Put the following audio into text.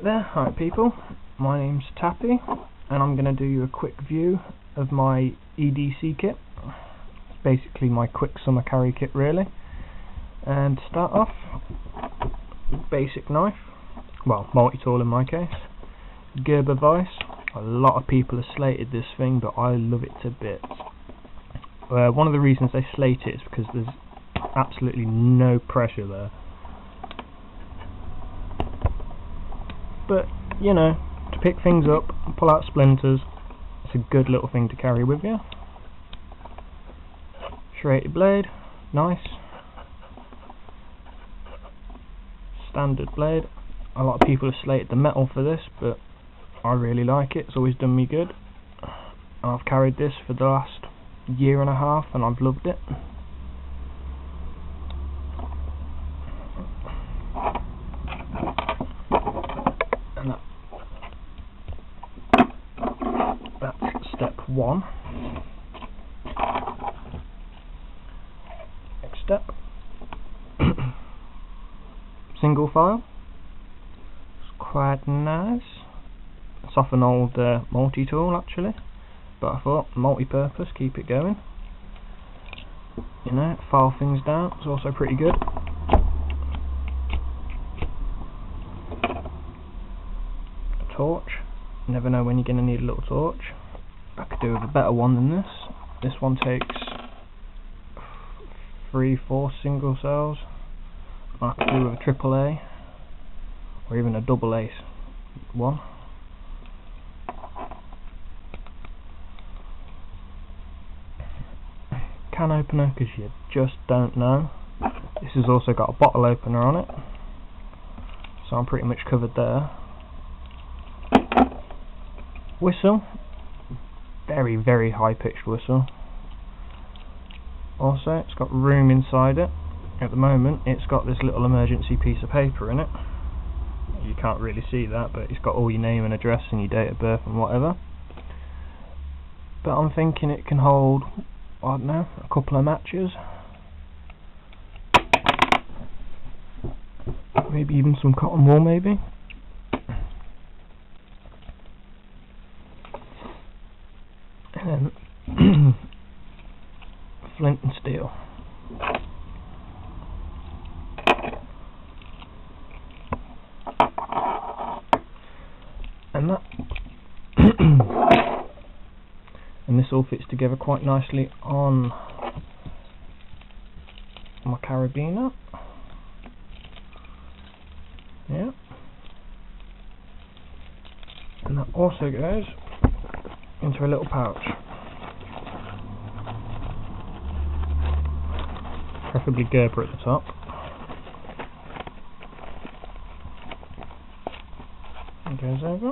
Right there, hi people, my name's Tappy and I'm going to do you a quick view of my EDC kit. It's basically my quick summer carry kit really. And to start off, basic knife, well multi-tool in my case, Gerber vise. A lot of people have slated this thing but I love it to bits. One of the reasons they slate it is because there's absolutely no pressure there. But, you know, to pick things up, pull out splinters, it's a good little thing to carry with you. Serrated blade, nice. Standard blade. A lot of people have slated the metal for this, but I really like it, it's always done me good. I've carried this for the last year and a half and I've loved it. And that's step one. Next step, single file. It's quite nice. It's off an old multi-tool actually, but I thought multi-purpose, keep it going. You know, file things down. It's also pretty good. Torch. Never know when you're going to need a little torch. I could do with a better one than this. This one takes 3-4 single cells. I could do with a AAA or even a AA one. Can opener because you just don't know. This has also got a bottle opener on it, so I'm pretty much covered there. Whistle, very very high pitched whistle. Also it's got room inside it. At the moment it's got this little emergency piece of paper in it. You can't really see that, but it's got all your name and address and your date of birth and whatever. But I'm thinking it can hold, I don't know, a couple of matches, maybe even some cotton wool maybe. And then flint and steel. And that and this all fits together quite nicely on my carabiner. Yeah. And that also goes into a little pouch, preferably Gerber at the top. It goes over.